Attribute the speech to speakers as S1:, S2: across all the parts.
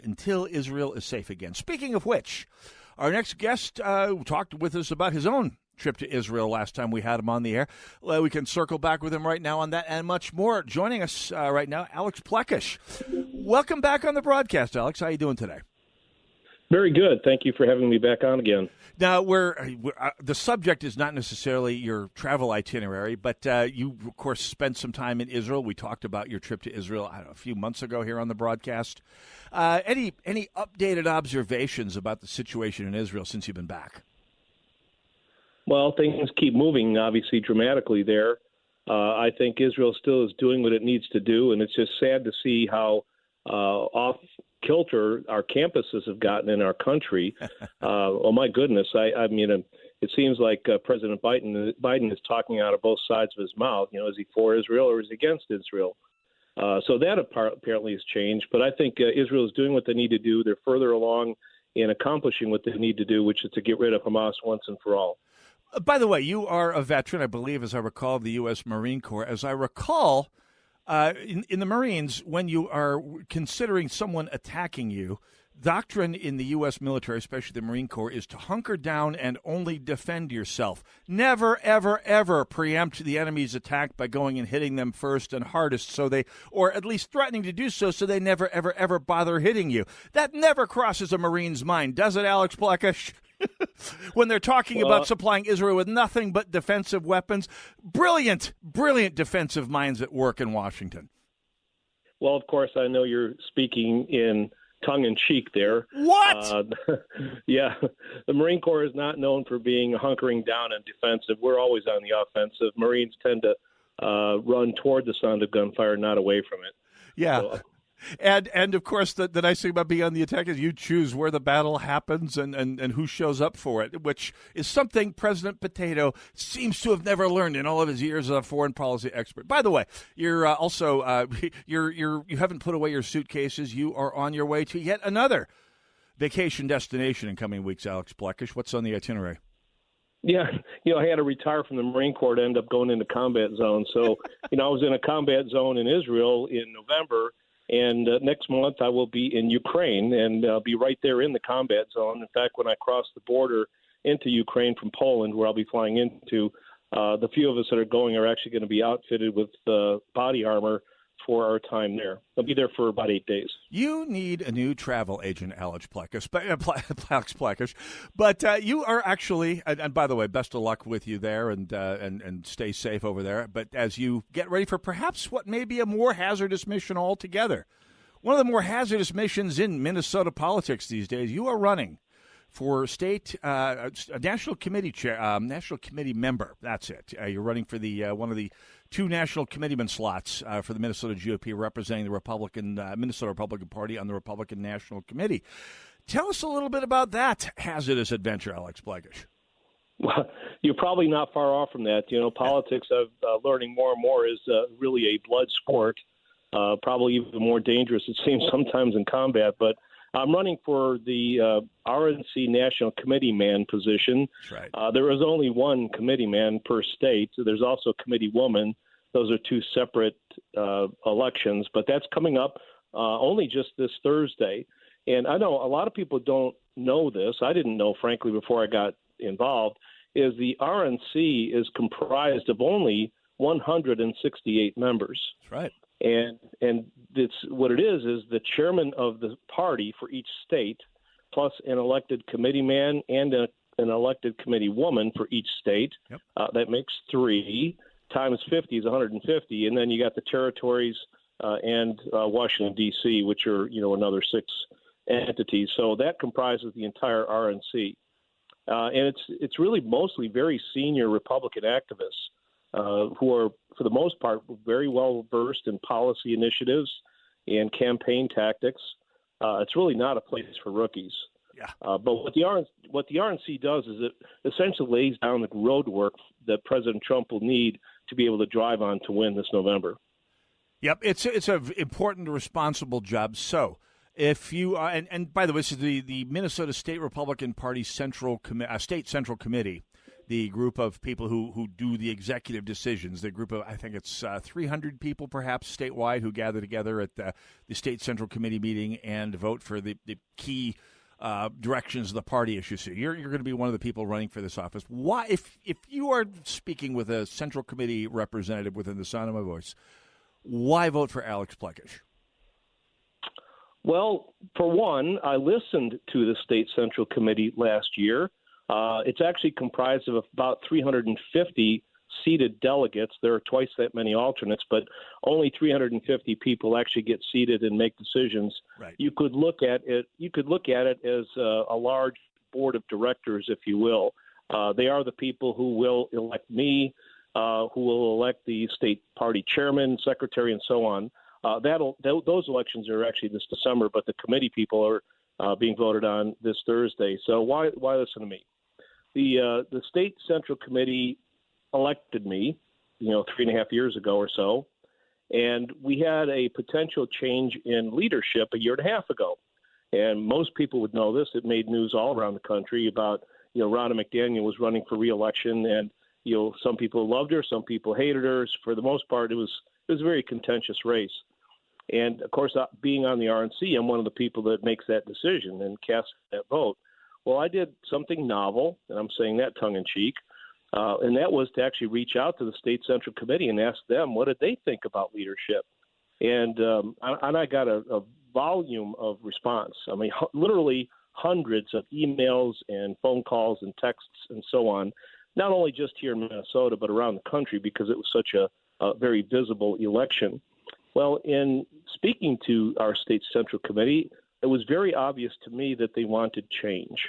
S1: until Israel is safe again. Speaking of which, our next guest talked with us about his own trip to Israel last time we had him on the air. We can circle back with him right now on that and much more. Joining us right now, Alex Plechash. Welcome back on the broadcast, Alex. How are you doing today?
S2: Very good. Thank you for having me back on again.
S1: Now, the subject is not necessarily your travel itinerary, but you, of course, spent some time in Israel. We talked about your trip to Israel a few months ago here on the broadcast. Any updated observations about the situation in Israel since you've been back?
S2: Well, things keep moving, obviously, dramatically there. I think Israel still is doing what it needs to do, and it's just sad to see how off kilter our campuses have gotten in our country. Oh my goodness! I mean, it seems like President Biden is talking out of both sides of his mouth. You know, is he for Israel or is he against Israel? So that apparently has changed. But I think Israel is doing what they need to do. They're further along in accomplishing what they need to do, which is to get rid of Hamas once and for all.
S1: By the way, you are a veteran, I believe, as I recall, of the U.S. Marine Corps. As I recall, in the Marines, when you are considering someone attacking you, doctrine in the U.S. military, especially the Marine Corps, is to hunker down and only defend yourself. Never, ever, ever preempt the enemy's attack by going and hitting them first and hardest, or at least threatening to do so they never, ever, ever bother hitting you. That never crosses a Marine's mind, does it, Alex Plechash? When they're talking about supplying Israel with nothing but defensive weapons. Brilliant, brilliant defensive minds at work in Washington.
S2: Well, of course, I know you're speaking in tongue-in-cheek there.
S1: What?
S2: Yeah, the Marine Corps is not known for being hunkering down and defensive. We're always on the offensive. Marines tend to run toward the sound of gunfire, not away from it.
S1: Yeah.
S2: So,
S1: And of course, the nice thing about being on the attack is you choose where the battle happens and who shows up for it, which is something President Potato seems to have never learned in all of his years as a foreign policy expert. By the way, you're also you haven't put away your suitcases. You are on your way to yet another vacation destination in coming weeks, Alex Plechash. What's on the itinerary?
S2: Yeah, I had to retire from the Marine Corps to end up going into combat zone. So, I was in a combat zone in Israel in November. And next month I will be in Ukraine, and I'll be right there in the combat zone. In fact, when I cross the border into Ukraine from Poland, where I'll be flying into, the few of us that are going are actually going to be outfitted with body armor for our time there. I'll be there for about 8 days.
S1: You need a new travel agent, Alex Plechash. But you are actually, and by the way, best of luck with you there, and stay safe over there. But as you get ready for perhaps what may be a more hazardous mission altogether, one of the more hazardous missions in Minnesota politics these days, you are running for state national committee chair, national committee member. That's it. You're running for the one of the two national committeeman slots for the Minnesota GOP, representing the Minnesota Republican Party on the Republican National Committee. Tell us a little bit about that hazardous adventure, Alex Plechash.
S2: Well, you're probably not far off from that. Politics, I'm learning more and more, is really a blood sport. Probably even more dangerous, it seems, sometimes in combat. But I'm running for the RNC National Committeeman position.
S1: That's right.
S2: There is only one committeeman per state. There's also committee woman. Those are two separate elections, but that's coming up only just this Thursday. And I know a lot of people don't know this. I didn't know, frankly, before I got involved, is the RNC is comprised of only 168 members.
S1: That's right.
S2: And it's what it is the chairman of the party for each state, plus an elected committee man and an elected committee woman for each state.
S1: Yep.
S2: That makes 3 times 50 is 150, and then you got the territories and Washington D.C., which are another 6 entities. So that comprises the entire RNC, and it's really mostly very senior Republican activists. Who are, for the most part, very well versed in policy initiatives and campaign tactics. It's really not a place for rookies.
S1: Yeah.
S2: But what the RNC does is it essentially lays down the roadwork that President Trump will need to be able to drive on to win this November.
S1: Yep, it's an important, responsible job. So, if you and by the way, this is the Minnesota State Republican Party State Central Committee. the group of people who do the executive decisions, the group of, I think it's 300 people perhaps statewide who gather together at the State Central Committee meeting and vote for the key directions of the party issues. So you're going to be one of the people running for this office. Why, if you are speaking with a Central Committee representative within the sound of my voice, why vote for Alex Plechash?
S2: Well, for one, I listened to the State Central Committee last year. It's actually comprised of about 350 seated delegates. There are twice that many alternates, but only 350 people actually get seated and make decisions.
S1: Right.
S2: You could look at it. You could look at it as a large board of directors, if you will. They are the people who will elect me, who will elect the state party chairman, secretary, and so on. Those elections are actually this December, but the committee people are being voted on this Thursday. So why listen to me? The State Central Committee elected me, 3.5 years ago or so, and we had a potential change in leadership a year and a half ago. And most people would know this. It made news all around the country about, Ronna McDaniel was running for re-election, and some people loved her, some people hated her. For the most part, it was a very contentious race. And of course, being on the RNC, I'm one of the people that makes that decision and casts that vote. Well, I did something novel, and I'm saying that tongue in cheek. And that was to actually reach out to the State Central Committee and ask them what did they think about leadership. And I got a volume of response. I mean, literally hundreds of emails and phone calls and texts and so on, not only just here in Minnesota, but around the country because it was such a very visible election. Well, in speaking to our State Central Committee, it was very obvious to me that they wanted change.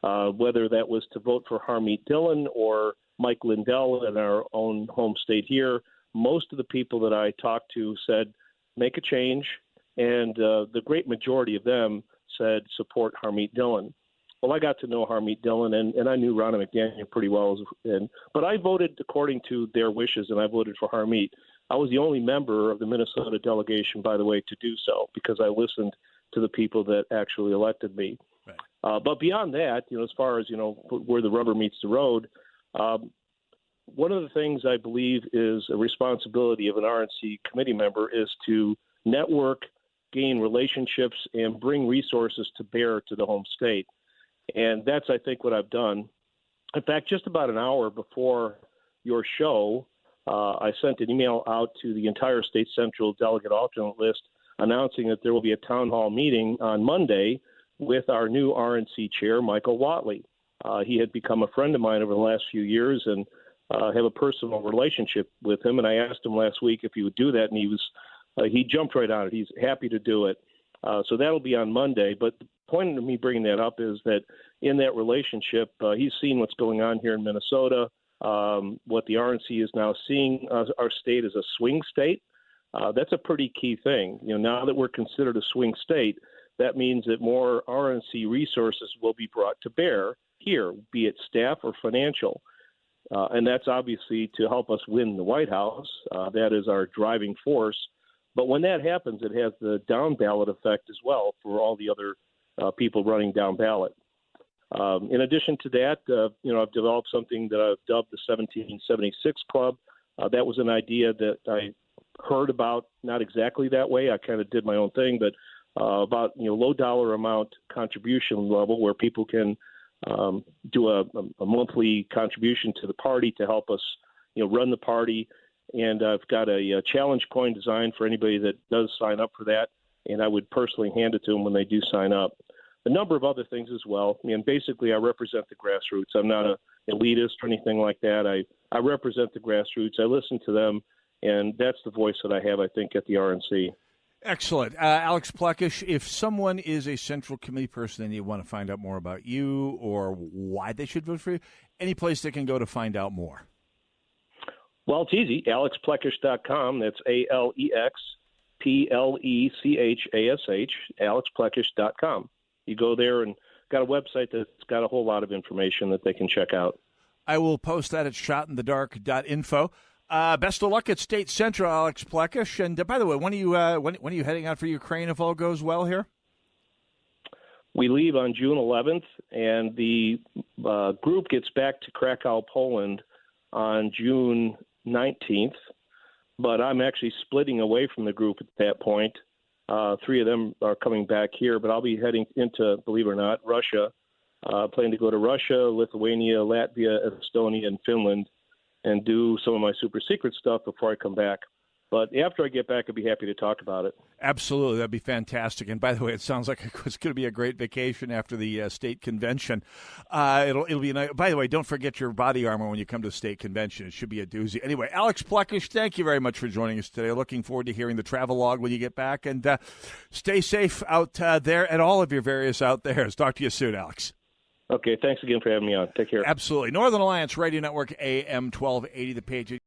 S2: Whether that was to vote for Harmeet Dillon or Mike Lindell in our own home state here, most of the people that I talked to said, make a change, and the great majority of them said support Harmeet Dillon. Well, I got to know Harmeet Dillon, and I knew Ronna McDaniel pretty well, but I voted according to their wishes, and I voted for Harmeet. I was the only member of the Minnesota delegation, by the way, to do so because I listened to the people that actually elected me. Right. But beyond that, as far as, where the rubber meets the road, one of the things I believe is a responsibility of an RNC committee member is to network, gain relationships, and bring resources to bear to the home state. And that's, I think, what I've done. In fact, just about an hour before your show, I sent an email out to the entire State Central delegate alternate list announcing that there will be a town hall meeting on Monday with our new RNC chair, Michael Whatley. He had become a friend of mine over the last few years and have a personal relationship with him. And I asked him last week if he would do that, and he jumped right on it. He's happy to do it. So that'll be on Monday. But the point of me bringing that up is that in that relationship, he's seen what's going on here in Minnesota, what the RNC is now seeing our state as a swing state. That's a pretty key thing. Now that we're considered a swing state, that means that more RNC resources will be brought to bear here, be it staff or financial. And that's obviously to help us win the White House. That is our driving force. But when that happens, it has the down ballot effect as well for all the other people running down ballot. In addition to that, I've developed something that I've dubbed the 1776 Club. That was an idea that I heard about, not exactly that way. I kind of did my own thing, but about low dollar amount contribution level where people can do a monthly contribution to the party to help us run the party. And I've got a challenge coin designed for anybody that does sign up for that, and I would personally hand it to them when they do sign up. A number of other things as well. Basically, I represent the grassroots. I'm not an elitist or anything like that. I represent the grassroots. I listen to them, and that's the voice that I have, I think, at the RNC.
S1: Excellent. Alex Plechash, if someone is a Central Committee person and you want to find out more about you or why they should vote for you, any place they can go to find out more?
S2: Well, it's easy. AlexPlechash.com. That's AlexPlechash, AlexPlechash.com. You go there and got a website that's got a whole lot of information that they can check out.
S1: I will post that at shotinthedark.info. Best of luck at State Central, Alex Plechash. And by the way, when are you heading out for Ukraine if all goes well here?
S2: We leave on June 11th, and the group gets back to Krakow, Poland on June 19th. But I'm actually splitting away from the group at that point. 3 of them are coming back here, but I'll be heading into, believe it or not, Russia. Planning to go to Russia, Lithuania, Latvia, Estonia, and Finland, and do some of my super secret stuff before I come back. But after I get back, I'd be happy to talk about it.
S1: Absolutely. That'd be fantastic. And by the way, it sounds like it's going to be a great vacation after the state convention. It'll be nice. By the way, don't forget your body armor when you come to the state convention. It should be a doozy. Anyway, Alex Plechash, thank you very much for joining us today. Looking forward to hearing the travel log when you get back. And stay safe out there at all of your various out theres. Talk to you soon, Alex.
S2: Okay, thanks again for having me on. Take care.
S1: Absolutely. Northern Alliance Radio Network, AM 1280, the page.